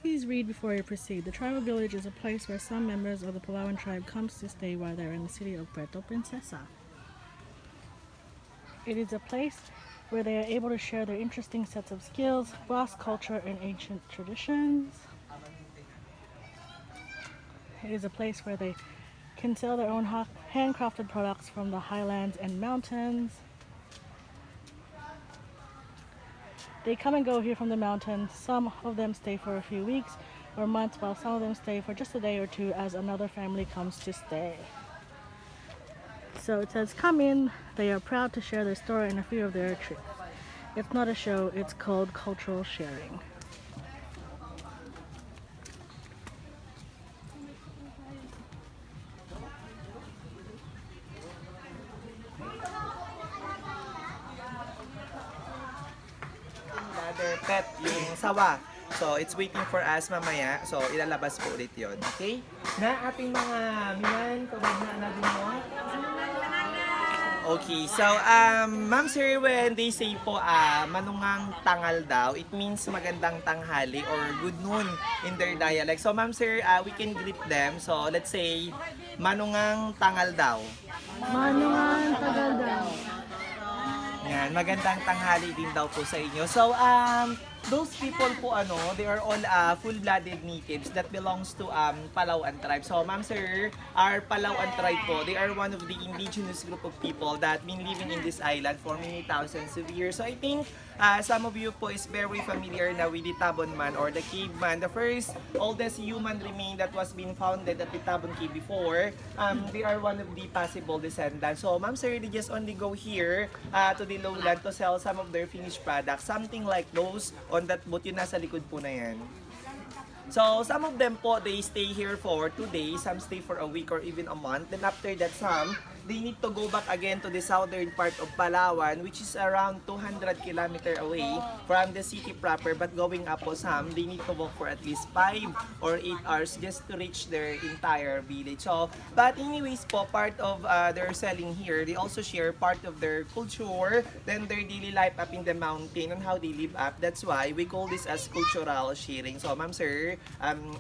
Please read before you proceed. The tribal village is a place where some members of the Palawan tribe comes to stay while they're in the city of Puerto Princessa. It is a place where they are able to share their interesting sets of skills, vast culture, and ancient traditions. It is a place where they can sell their own handcrafted products from the highlands and mountains. They come and go here from the mountains. Some of them stay for a few weeks or months, while some of them stay for just a day or two as another family comes to stay. So it says, come in. They are proud to share their story and a few of their tricks. It's not a show, it's called cultural sharing. Another pet, yung sawa. So, it's waiting for us mamaya. So, ilalabas po ulit yun. Okay? Na ating mga minan, kabag na natin mo. Okay, so ma'am sir, when they say po manungang tangal daw, it means magandang tanghali or good noon in their dialect. So ma'am sir, we can greet them. So let's say manungang tangal daw. Manungan tagal daw. Yan, magandang tanghali din daw po sa inyo. So those people po they are all full-blooded natives that belongs to Palawan tribe. So ma'am sir, our Palawan tribe po, they are one of the indigenous group of people that been living in this island for many thousands of years. So I think some of you po is very familiar na with the Tabon man or the caveman, the first oldest human remain that was being founded at the Tabon Cave before. They are one of the possible descendants. So ma'am sir, they just only go here to the lowland to sell some of their finished products, something like those on that boat, yun nasa likod po na yan. So, some of them po, they stay here for 2 days, some stay for a week or even a month. Then after that, some, they need to go back again to the southern part of Palawan, which is around 200 kilometer away from the city proper. But going up po some, they need to walk for at least 5 or 8 hours just to reach their entire village. So, but anyways po, part of their selling here, they also share part of their culture, then their daily life up in the mountain and how they live up. That's why we call this as cultural sharing. So, ma'am sir,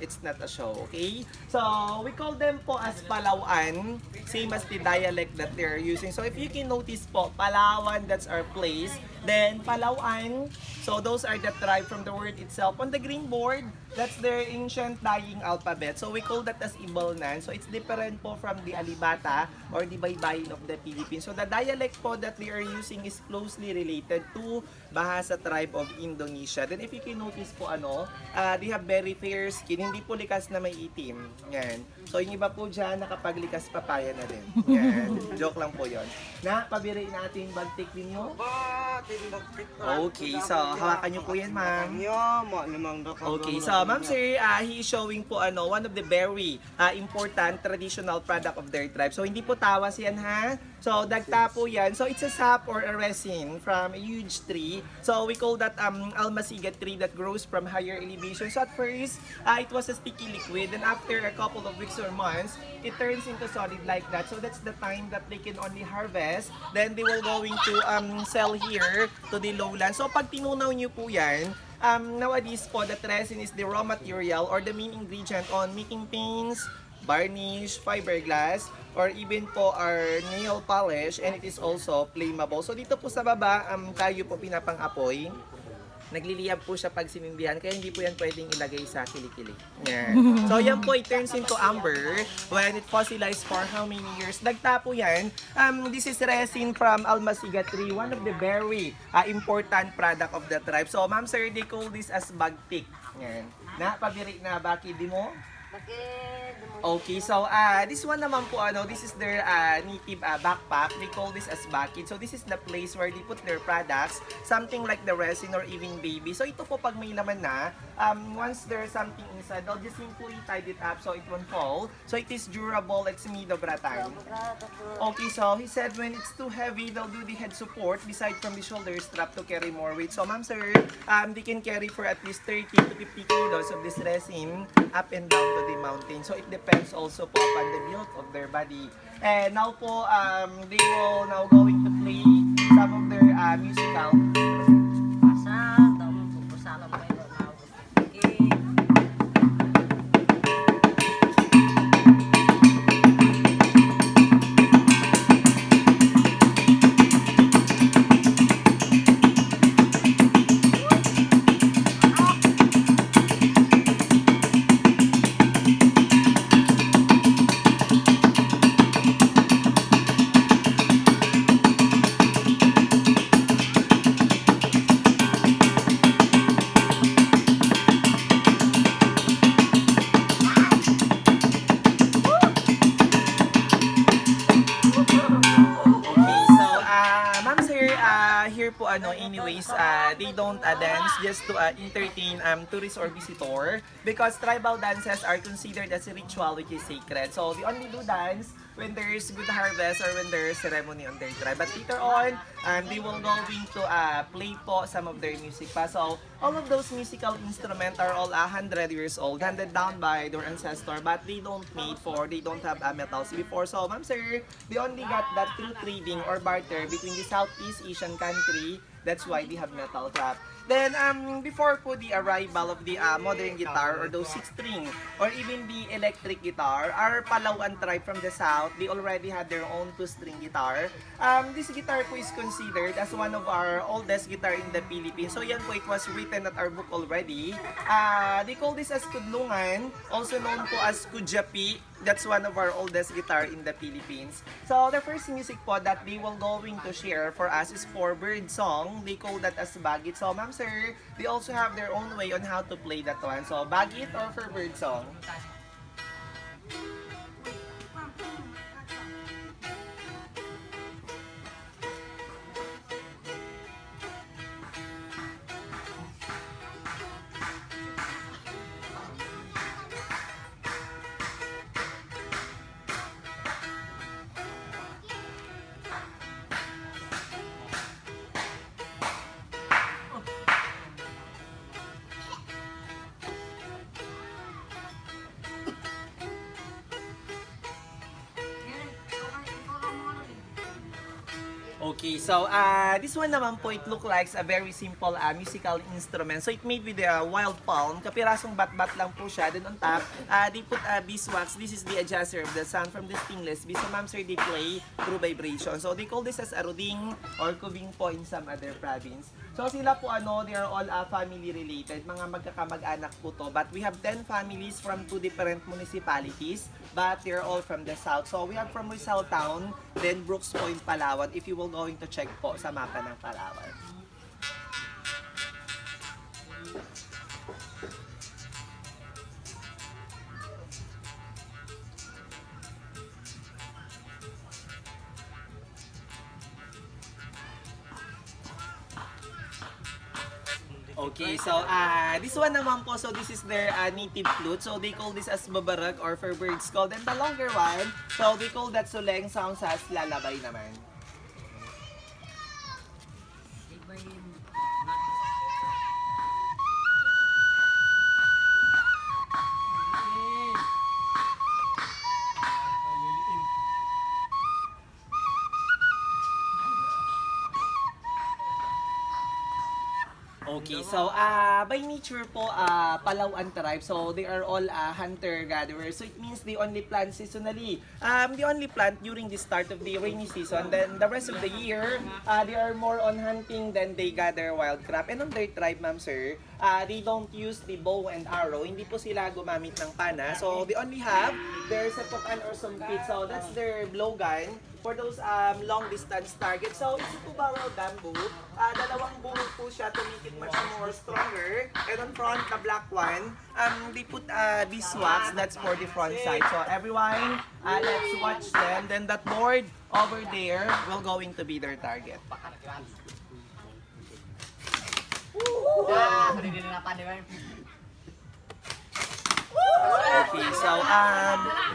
it's not a show, okay? So, we call them po as Palawan, same as the dialect that they're using. So, if you can notice po, Palawan, that's our place. Then, Palawan, so those are the tribe from the word itself. On the green board, that's their ancient dying alphabet. So, we call that as Ibalnan. So, it's different po from the Alibata or the Baybayin of the Philippines. So, the dialect po that they are using is closely related to Bahasa tribe of Indonesia. Then, if you can notice po, they have very fair skin. Hindi po likas na may itim. Yan. So, yung iba po dyan, nakapaglikas papaya na din. Yan. Joke lang po yon. Na, pabiri natin bagtik ninyo. Okay, so hawakan nyo po yan, ma'am. Okay, so ma'am sir, he is showing po one of the very important traditional product of their tribe. So hindi po tawas yan ha. So dagta po yan. So it's a sap or a resin from a huge tree. So we call that almasigat tree that grows from higher elevation. So at first, it was a sticky liquid, and after a couple of weeks or months, it turns into solid like that. So that's the time that they can only harvest. Then they will going to sell here to the lowland. So pag tinunaw nyo po yan, nowadays po, that resin is the raw material or the main ingredient on making paints, varnish, fiberglass, or even po our nail polish, and it is also flammable. So dito po sa baba, kayo po pinapang-apoy. Nagliliyab po siya pag sinindihan, kaya hindi po yan pwedeng ilagay sa kilikili. Yan. So yan po, it turns into amber when it fossilized for how many years. Dagta po yan. This is resin from almasiga tree, one of the very important product of the tribe. So ma'am sir, they call this as bagtik. Yan. Na, pabiri na, baki di mo? Okay, so this one naman po, this is their native backpack. They call this as bakid. So this is the place where they put their products, something like the resin or even baby. So ito po pag may laman na, once there's something inside, they'll just simply tie it up so it won't fall. So it is durable, it's made of rattan. Okay, so he said when it's too heavy, they'll do the head support beside from the shoulder strap to carry more weight. So ma'am sir, they can carry for at least 30 to 50 kilos of this resin up and down to the mountain. So it depends also po upon the build of their body. And now po, they will now going to play some of their musical. always, they don't dance just to entertain tourists or visitor because tribal dances are considered as a ritual which is sacred. So they only do dance when there's good harvest or when there's ceremony on their tribe. But later on, they will going to play po some of their music pa. So all of those musical instruments are all 100 years old, handed down by their ancestor, but they don't have metals before. So ma'am sir, they only got that through trading or barter between the Southeast Asian country. That's why they have metal trap. Then, before po the arrival of the modern guitar or those 6-string or even the electric guitar, our Palawan tribe from the south, they already had their own 2-string guitar. This guitar po is considered as one of our oldest guitar in the Philippines. So yan po, it was written at our book already. They call this as Kudlungan, also known po as Kudyapi. That's one of our oldest guitar in the Philippines. So the first music po that they will going to share for us is for bird song. They call that as bagit. So ma'am sir, they also have their own way on how to play that one. So bagit or for bird song? Okay, so this one naman po, it look like a very simple musical instrument. So it made with a wild palm. Kapirasong bat-bat lang po siya. Then on top, they put beeswax. This is the adjuster of the sound from the stingless bee. So ma'am sir, they play through vibration. So they call this as aruding or kubing po in some other province. So sila po they are all family related. Mga magkakamag-anak po to. But we have 10 families from 2 different municipalities. But they're all from the south. So we have from Rizal Town, then Brooks Point, Palawan. If you will going to check po sa mapa ng Palawan. Okay, so this one naman po, so this is their native flute. So they call this as babarag or for birds called. And the longer one, so they call that suleng, sounds as lalabay naman. Okay, so by nature po, Palawan tribe, so they are all hunter-gatherers. So it means they only plant seasonally. They only plant during the start of the rainy season. Then the rest of the year, they are more on hunting than they gather wild crop. And on their tribe, ma'am sir, they don't use the bow and arrow. Hindi po sila gumamit ng pana. So they only have their sepotan or sumpit. So that's their blowgun for those long distance targets. So it's a 2-barrel bamboo. Dalawang bungo po siya to make it much more stronger. And on front, the black one, they put beeswax. That's for the front side. So everyone, let's watch them. Then that board over there will going to be their target. Okay, so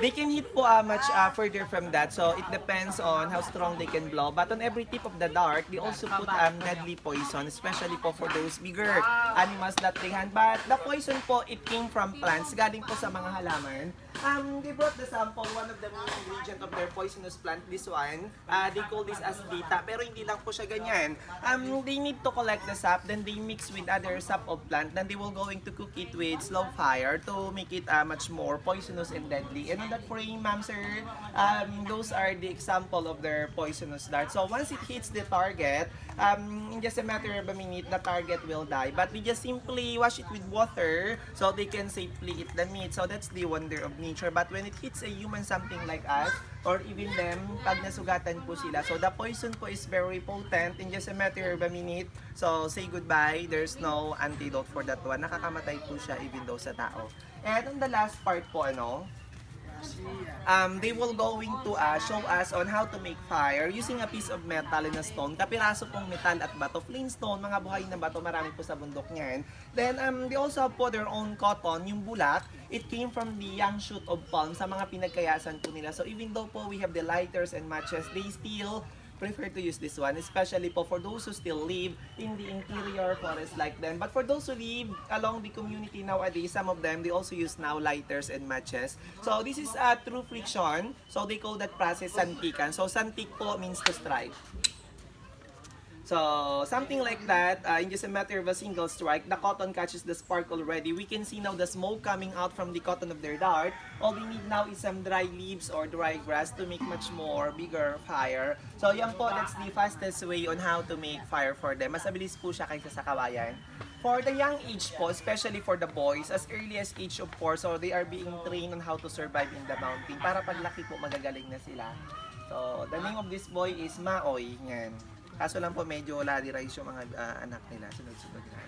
they can hit po much further from that. So it depends on how strong they can blow. But on every tip of the dart, they also put deadly poison, especially po for those bigger animals that they hunt. But the poison po, it came from plants, galing po sa mga halaman. They brought the sample, one of the main ingredient of their poisonous plant, this one. They call this as dita, pero hindi lang po siya ganyan. They need to collect the sap, then they mix with other sap of plant, then they will going to cook it with slow fire to make it much more poisonous and deadly. And on that frame, ma'am sir, those are the example of their poisonous dart. So once it hits the target, in just a matter of a minute, the target will die. But we just simply wash it with water so they can safely eat the meat. So that's the wonder of nature. But when it hits a human, something like us, or even them, pag nasugatan po sila, so the poison po is very potent. In just a matter of a minute, so say goodbye, there's no antidote for that one. Nakakamatay po siya even though sa tao. And on the last part po, They will going to show us on how to make fire using a piece of metal and a stone. Kapiraso pong metal at bato. Flint stone, mga buhay na bato, marami po sa bundok niyan. Then, they also have po their own cotton, yung bulak. It came from the young shoot of palm sa mga pinagkayasan po nila. So, even though po we have the lighters and matches, they still prefer to use this one, especially po for those who still live in the interior forest like them. But for those who live along the community nowadays, some of them, they also use now lighters and matches. So this is a true friction. So they call that process santikan. So santik po means to strike. So, something like that, in just a matter of a single strike, the cotton catches the spark already. We can see now the smoke coming out from the cotton of their dart. All they need now is some dry leaves or dry grass to make much more bigger fire. So, yan po, that's the fastest way on how to make fire for them. Mas mabilis po siya kaysa sa kawayan. For the young age po, especially for the boys, as early as age of 4, so they are being trained on how to survive in the mountain. Para paglaki po, magagaling na sila. So, the name of this boy is Maoy. Yan. Kaso lang po medyo ladi rice yung mga anak nila, sunod-sunod na.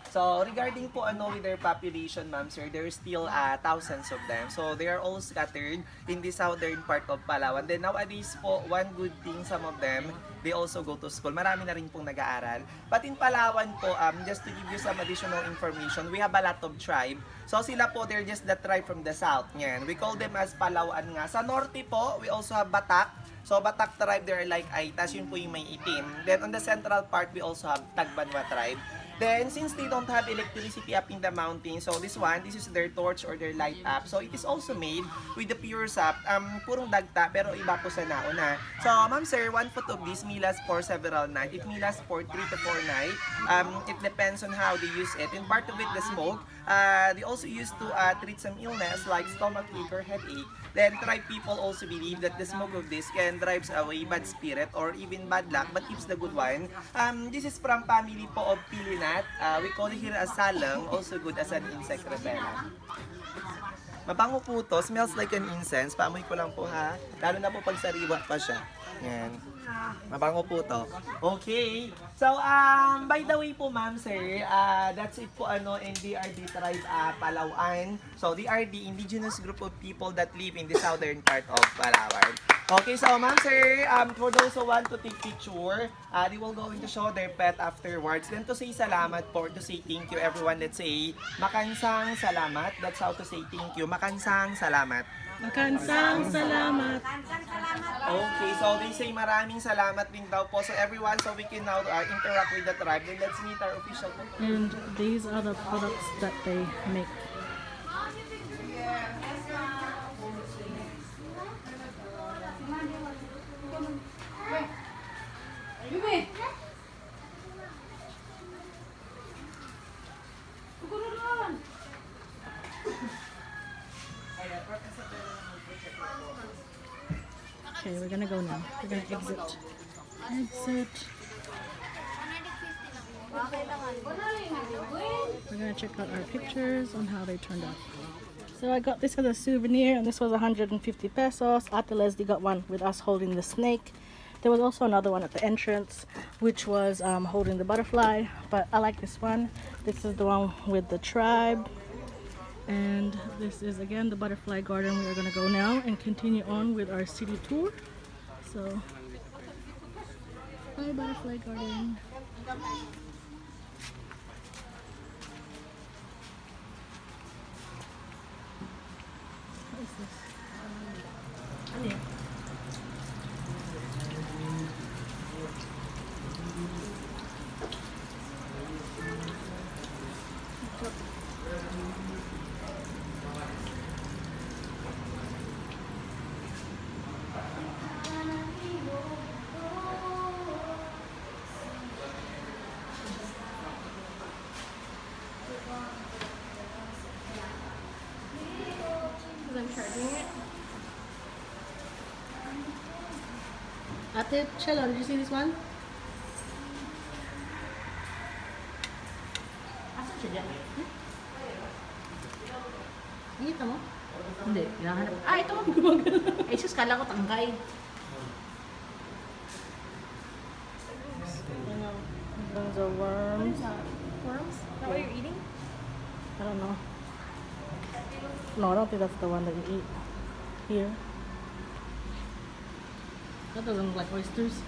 So, regarding po with their population, ma'am sir, there's still thousands of them. So, they are all scattered in the southern part of Palawan. Then nowadays po, one good thing, some of them, they also go to school. Marami na rin pong nag-aaral. But in Palawan po, just to give you some additional information, we have a lot of tribe. So, sila po, they're just the tribe from the south. Yan. We call them as Palawan nga. Sa norte po, we also have Batak. So, Batak tribe, they're like Aitas, yun po yung may itim. Then, on the central part, we also have Tagbanwa tribe. Then, since they don't have electricity up in the mountain, so this is their torch or their light up. So, it is also made with the pure sap. Purong dagta, pero iba po sa nauna. So, ma'am sir, 1 foot of this may last for several nights. It may last for 3 to 4 nights. It depends on how they use it. And part of it, the smoke, they also use to treat some illness like stomachache or headache. Then, tribe people also believe that the smoke of this can drive away bad spirit or even bad luck, but keeps the good one. This is from family po of Pilinat. We call it here as salang, also good as an insect repellent. Mabango po to, smells like an incense. Paamoy ko lang po ha. Lalo na po pag sariwa pa siya. Yan. Mabango po to. Okay. So, by the way po ma'am sir, that's it po in DRD tribe Palawan. So, they are the indigenous group of people that live in the southern part of Palawan. Okay, so ma'am sir, for those who want to take picture, they will go to show their pet afterwards. Then to say salamat po, to say thank you everyone, let's say, makansang salamat. That's how to say thank you. Makansang salamat. Makansang salamat. Okay, so they say maraming salamat din daw po. So everyone, so we can now interact with the tribe. Then let's meet our official. And these are the products that they make. Okay, we're gonna go now. We're gonna exit. Exit. We're gonna check out our pictures on how they turned out. So I got this as a souvenir, and this was 150 pesos. Ate Leslie got one with us holding the snake. There was also another one at the entrance, which was holding the butterfly, but I like this one. This is the one with the tribe. And this is again the butterfly garden. We are going to go now and continue on with our city tour. So, bye butterfly garden. What is this? I'm charging it. Ate, Chelo, did you see this one? Asan siya dyan? Nakita mo? Hindi, hinahanap. Ito! Ay, sus, kala ko tangkay. Those are worms. Worms? Is that what you're eating? I don't know. No, I don't think that's the one that you eat here. That doesn't look like oysters.